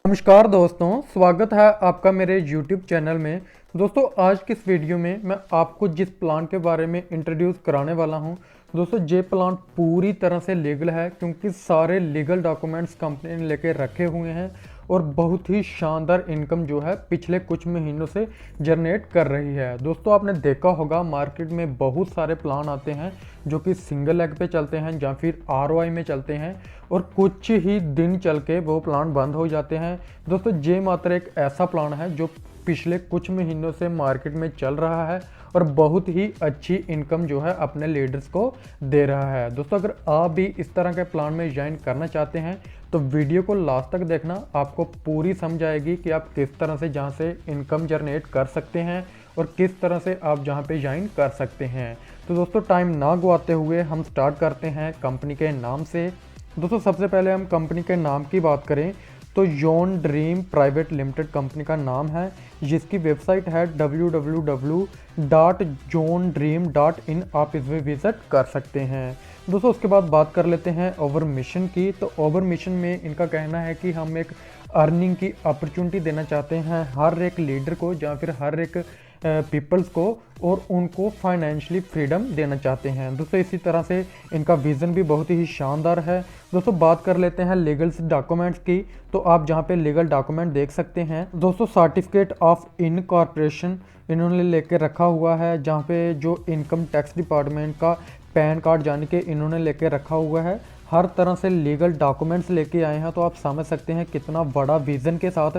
नमस्कार दोस्तों, स्वागत है आपका मेरे YouTube चैनल में। दोस्तों आज की इस वीडियो में मैं आपको जिस प्लान के बारे में इंट्रोड्यूस कराने वाला हूं, दोस्तों ये प्लान पूरी तरह से लीगल है क्योंकि सारे लीगल डॉक्यूमेंट्स कंपनी ने लेके रखे हुए हैं और बहुत ही शानदार इनकम जो है पिछले कुछ महीनों से जनरेट कर रही है। दोस्तों आपने देखा होगा मार्केट में बहुत सारे प्लान आते हैं जो कि सिंगल लेग पे चलते हैं या फिर आरओआई में चलते हैं और कुछ ही दिन चल के वो प्लान बंद हो जाते हैं। दोस्तों ये मात्र एक ऐसा प्लान है जो पिछले कुछ महीनों से मार्केट में चल रहा है और बहुत ही अच्छी इनकम जो है अपने लीडर्स को दे रहा है। दोस्तों अगर आप भी इस तरह के प्लान में ज्वाइन करना चाहते हैं तो वीडियो को लास्ट तक देखना, आपको पूरी समझ आएगी कि आप किस तरह से जहाँ से इनकम जनरेट कर सकते हैं और किस तरह से आप जहाँ पे ज्वाइन कर सकते हैं। तो दोस्तों टाइम ना गवाते हुए हम स्टार्ट करते हैं कंपनी के नाम से। दोस्तों सबसे पहले हम कंपनी के नाम की बात करें तो John dream private limited company का नाम है, जिसकी वेबसाइट है www.johndream.in। आप इस पर विजिट कर सकते हैं। दोस्तों उसके बाद बात कर लेते हैं ओवर मिशन की। तो ओवर मिशन में इनका कहना है कि हम एक अर्निंग की अपॉर्चुनिटी देना चाहते हैं हर एक लीडर को या फिर हर एक पीपल्स को, और उनको फाइनेंशियली फ्रीडम देना चाहते हैं। दोस्तों इसी तरह से इनका विज़न भी बहुत ही शानदार है। दोस्तों बात कर लेते हैं लीगल डॉक्यूमेंट्स की। तो आप जहां पे लीगल डॉक्यूमेंट देख सकते हैं दोस्तों, सर्टिफिकेट ऑफ इनकॉर्पोरेशन इन्होंने लेके रखा हुआ है, जहां पे जो इनकम टैक्स डिपार्टमेंट का पैन कार्ड जान के इन्होंने लेके रखा हुआ है। हर तरह से लीगल डॉक्यूमेंट्स लेके आए हैं। तो आप समझ सकते हैं कितना बड़ा विज़न के साथ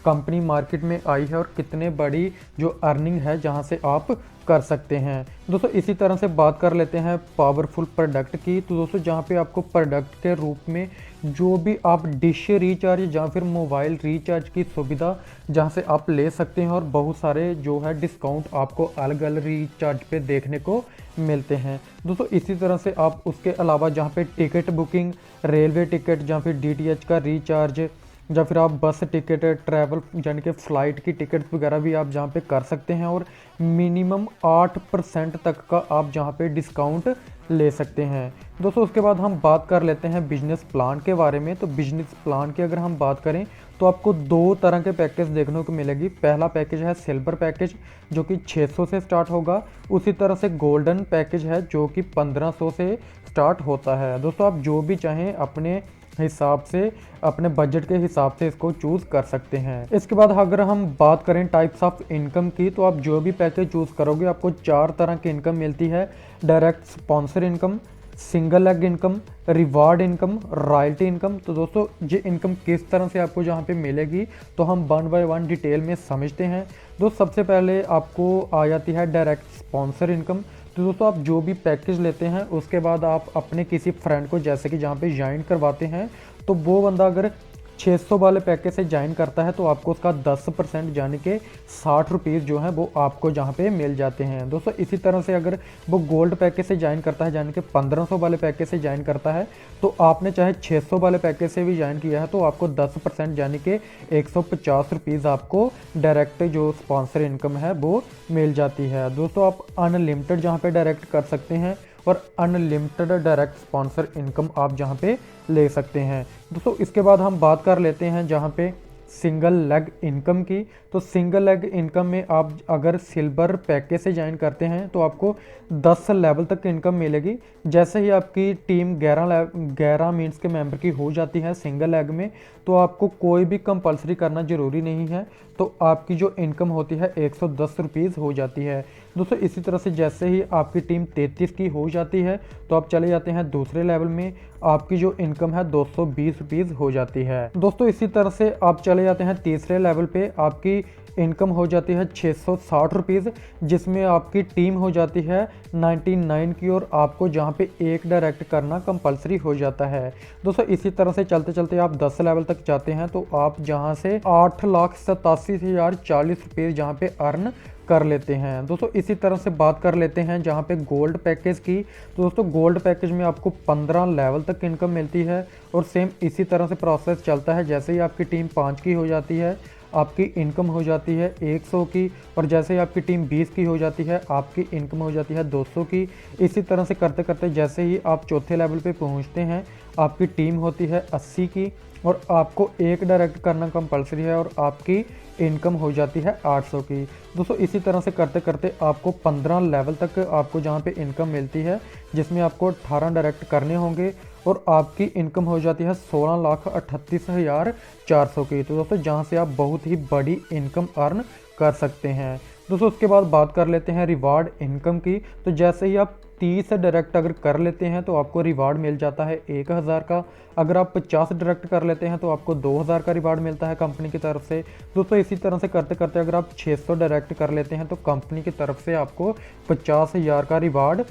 कंपनी मार्केट में आई है और कितने बड़ी जो अर्निंग है जहां से आप कर सकते हैं। दोस्तों इसी तरह से बात कर लेते हैं पावरफुल प्रोडक्ट की। तो दोस्तों जहां पे आपको प्रोडक्ट के रूप में जो भी आप डिश रिचार्ज या फिर मोबाइल रिचार्ज की सुविधा जहां से आप ले सकते हैं और बहुत सारे जो है डिस्काउंट आपको अलग अलग रिचार्ज पे देखने को मिलते हैं। दोस्तों इसी तरह से आप उसके अलावा जहां पे टिकट बुकिंग, रेलवे टिकट या फिर डीटीएच का रिचार्ज या फिर आप बस टिकट, ट्रैवल यानी कि फ़्लाइट की टिकट वगैरह भी आप जहाँ पे कर सकते हैं और मिनिमम 8% तक का आप जहाँ पे डिस्काउंट ले सकते हैं। दोस्तों उसके बाद हम बात कर लेते हैं बिजनेस प्लान के बारे में। तो बिजनेस प्लान की अगर हम बात करें तो आपको दो तरह के पैकेज देखने को मिलेगी। पहला पैकेज है सिल्वर पैकेज जो कि 600 से स्टार्ट होगा। उसी तरह से गोल्डन पैकेज है जो कि 1500 से स्टार्ट होता है। दोस्तों आप जो भी चाहें अपने हिसाब से, अपने बजट के हिसाब से इसको चूज़ कर सकते हैं। इसके बाद अगर हम बात करें टाइप्स ऑफ इनकम की, तो आप जो भी पैकेज चूज़ करोगे आपको 4 तरह की इनकम मिलती है। Direct sponsor income, single leg income, reward income, royalty income. तो दोस्तों ये इनकम किस तरह से आपको जहाँ पे मिलेगी तो हम वन बाय वन डिटेल में समझते हैं। दोस्तों सबसे पहले आपको आ जाती है डायरेक्ट स्पॉन्सर इनकम। तो दोस्तों आप जो भी पैकेज लेते हैं उसके बाद आप अपने किसी फ्रेंड को जैसे कि जहाँ पे ज्वाइन करवाते हैं, तो वो बंदा अगर 600 वाले पैकेज से ज्वाइन करता है तो आपको उसका 10% यानी कि 60 रुपीज़ जो है वो आपको जहाँ पे मिल जाते हैं। दोस्तों इसी तरह से अगर वो गोल्ड पैकेज से ज्वाइन करता है यानी कि 1500 वाले पैकेज से ज्वाइन करता है, तो आपने चाहे 600 वाले पैकेज से भी ज्वाइन किया है तो आपको 10% यानी कि 150 रुपीज़ आपको डायरेक्ट जो स्पॉन्सर इनकम है वो मिल जाती है। दोस्तों आप अनलिमिटेड जहाँ पे डायरेक्ट कर सकते हैं और अनलिमिटेड डायरेक्ट स्पॉन्सर इनकम आप जहाँ पे ले सकते हैं। दोस्तों इसके बाद हम बात कर लेते हैं जहाँ पे सिंगल लेग इनकम की। तो सिंगल लेग इनकम में आप अगर सिल्वर पैकेज से ज्वाइन करते हैं तो आपको 10 लेवल तक इनकम मिलेगी। जैसे ही आपकी टीम 11 मीन्स के मेंबर की हो जाती है सिंगल लेग में, तो आपको कोई भी कंपलसरी करना ज़रूरी नहीं है। तो आपकी जो इनकम होती है 110 रुपीज़ हो जाती है। दोस्तों इसी तरह से जैसे ही आपकी टीम 33 की हो जाती है तो आप चले जाते हैं दूसरे लेवल में, आपकी जो इनकम है 220 रुपीज़ हो जाती है। दोस्तों इसी तरह से आप चले जाते हैं तीसरे लेवल पे, आपकी इनकम हो जाती है 660 रुपीज़, जिसमें आपकी टीम हो जाती है 99 की और आपको जहां पे एक डायरेक्ट करना कंपलसरी हो जाता है। दोस्तों इसी तरह से चलते चलते आप 10 लेवल तक जाते हैं तो आप जहां से 8,87,040 रुपीज़ जहां पे अर्न कर लेते हैं। दोस्तों इसी तरह से बात कर लेते हैं जहां पे गोल्ड पैकेज की। तो दोस्तों गोल्ड पैकेज में आपको 15 लेवल तक इनकम मिलती है और सेम इसी तरह से प्रोसेस चलता है। जैसे ही आपकी टीम 5 की हो जाती है आपकी इनकम हो जाती है 100 की, और जैसे ही आपकी टीम 20 की हो जाती है आपकी इनकम हो जाती है 200 की। इसी तरह से करते करते जैसे ही आप चौथे लेवल पे पहुंचते हैं आपकी टीम होती है 80 की, और आपको एक डायरेक्ट करना कंपलसरी है और आपकी इनकम हो जाती है 800 की। दोस्तों इसी तरह से करते करते आपको 15 लेवल तक आपको जहाँ पे इनकम मिलती है, जिसमें आपको 18 डायरेक्ट करने होंगे और आपकी इनकम हो जाती है 16,38,400 की। तो दोस्तों जहाँ से आप बहुत ही बड़ी इनकम अर्न कर सकते हैं। दोस्तों उसके बाद बात कर लेते हैं रिवार्ड इनकम की। तो जैसे ही आप 30 डायरेक्ट अगर कर लेते हैं तो आपको रिवार्ड मिल जाता है 1000 का। अगर आप 50 डायरेक्ट कर लेते हैं तो आपको 2000 का रिवार्ड मिलता है कंपनी की तरफ से। दोस्तों इसी तरह से करते करते अगर आप 600 डायरेक्ट कर लेते हैं तो कंपनी की तरफ से आपको 50,000 का रिवार्ड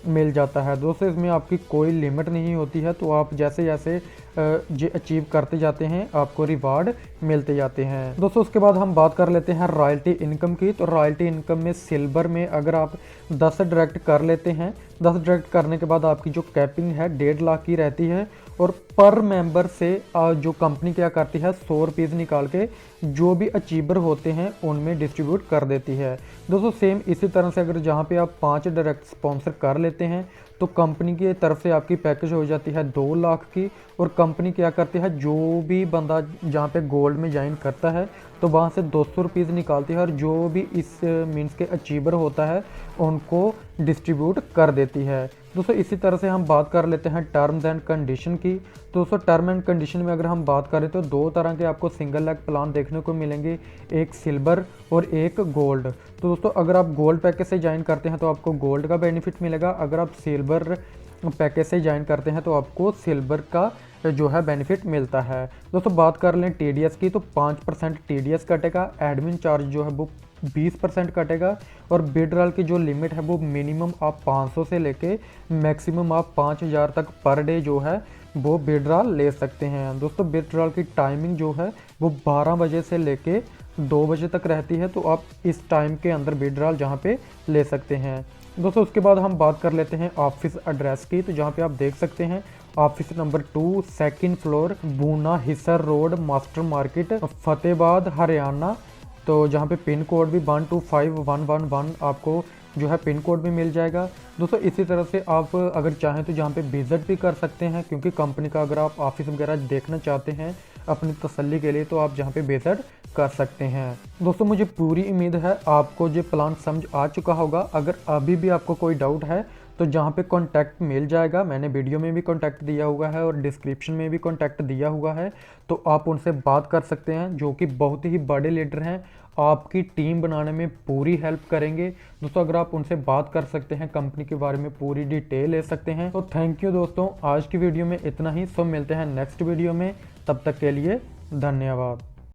मिल जाता है। दोस्तों इसमें आपकी कोई लिमिट नहीं होती है, तो आप जैसे जैसे जे अचीव करते जाते हैं आपको रिवार्ड मिलते जाते हैं। दोस्तों उसके बाद हम बात कर लेते हैं रॉयल्टी इनकम की। तो रॉयल्टी इनकम में सिल्वर में अगर आप 10 डायरेक्ट कर लेते हैं, 10 डायरेक्ट करने के बाद आपकी जो कैपिंग है 1.5 लाख की रहती है और पर मेंबर से जो कंपनी क्या करती है 100 रुपीज़ निकाल के जो भी अचीवर होते हैं उनमें डिस्ट्रीब्यूट कर देती है। दोस्तों सेम इसी तरह से अगर जहाँ पे आप 5 डायरेक्ट स्पॉन्सर कर लेते हैं तो कंपनी की तरफ से आपकी पैकेज हो जाती है 2 लाख की। और कंपनी क्या करती है, जो भी बंदा जहाँ पे गोल्ड में ज्वाइन करता है तो वहाँ से 200 रुपीज़ निकालती है और जो भी इस मीन्स के अचीवर होता है उनको डिस्ट्रीब्यूट कर देती है। दोस्तों इसी तरह से हम बात कर लेते हैं टर्म्स एंड कंडीशन की। दोस्तों टर्म एंड कंडीशन में अगर हम बात करें तो 2 तरह के आपको सिंगल लेग प्लान देखने को मिलेंगे, एक सिल्वर और एक गोल्ड। तो दोस्तों अगर आप गोल्ड पैकेज से ज्वाइन करते हैं तो आपको गोल्ड का बेनिफिट मिलेगा, अगर आप सिल्वर पैकेज से ज्वाइन करते हैं तो आपको सिल्वर का जो है बेनिफिट मिलता है। दोस्तों बात कर लें टीडीएस की, तो 5% टीडीएस कटेगा, एडमिन चार्ज जो है वो 20% कटेगा और विड्रॉल की जो लिमिट है वो मिनिमम आप 500 से लेके मैक्सिमम आप 5000 तक पर डे जो है वो विड्रॉल ले सकते हैं। दोस्तों विड्रॉल की टाइमिंग जो है वो 12 बजे से लेके 2 बजे तक रहती है, तो आप इस टाइम के अंदर विड्रॉल जहाँ पे ले सकते हैं। दोस्तों उसके बाद हम बात कर लेते हैं ऑफिस एड्रेस की। तो जहाँ पे आप देख सकते हैं ऑफिस नंबर 2 सेकंड फ्लोर बूना Hisar road master market Fatehabad Haryana. तो जहाँ पे पिन कोड भी 125111 आपको जो है पिन कोड भी मिल जाएगा। दोस्तों इसी तरह से आप अगर चाहें तो जहाँ पे विजिट भी कर सकते हैं, क्योंकि कंपनी का अगर आप ऑफिस वगैरह देखना चाहते हैं अपनी तसल्ली के लिए तो आप जहाँ पे विजिट कर सकते हैं। दोस्तों मुझे पूरी उम्मीद है आपको ये प्लान समझ आ चुका होगा। अगर अभी भी आपको कोई डाउट है तो जहाँ पे कॉन्टैक्ट मिल जाएगा, मैंने वीडियो में भी कॉन्टैक्ट दिया हुआ है और डिस्क्रिप्शन में भी कॉन्टैक्ट दिया हुआ है, तो आप उनसे बात कर सकते हैं, जो कि बहुत ही बड़े लीडर हैं, आपकी टीम बनाने में पूरी हेल्प करेंगे। दोस्तों अगर आप उनसे बात कर सकते हैं, कंपनी के बारे में पूरी डिटेल ले सकते हैं। तो थैंक यू दोस्तों, आज की वीडियो में इतना ही। सब मिलते हैं नेक्स्ट वीडियो में, तब तक के लिए धन्यवाद।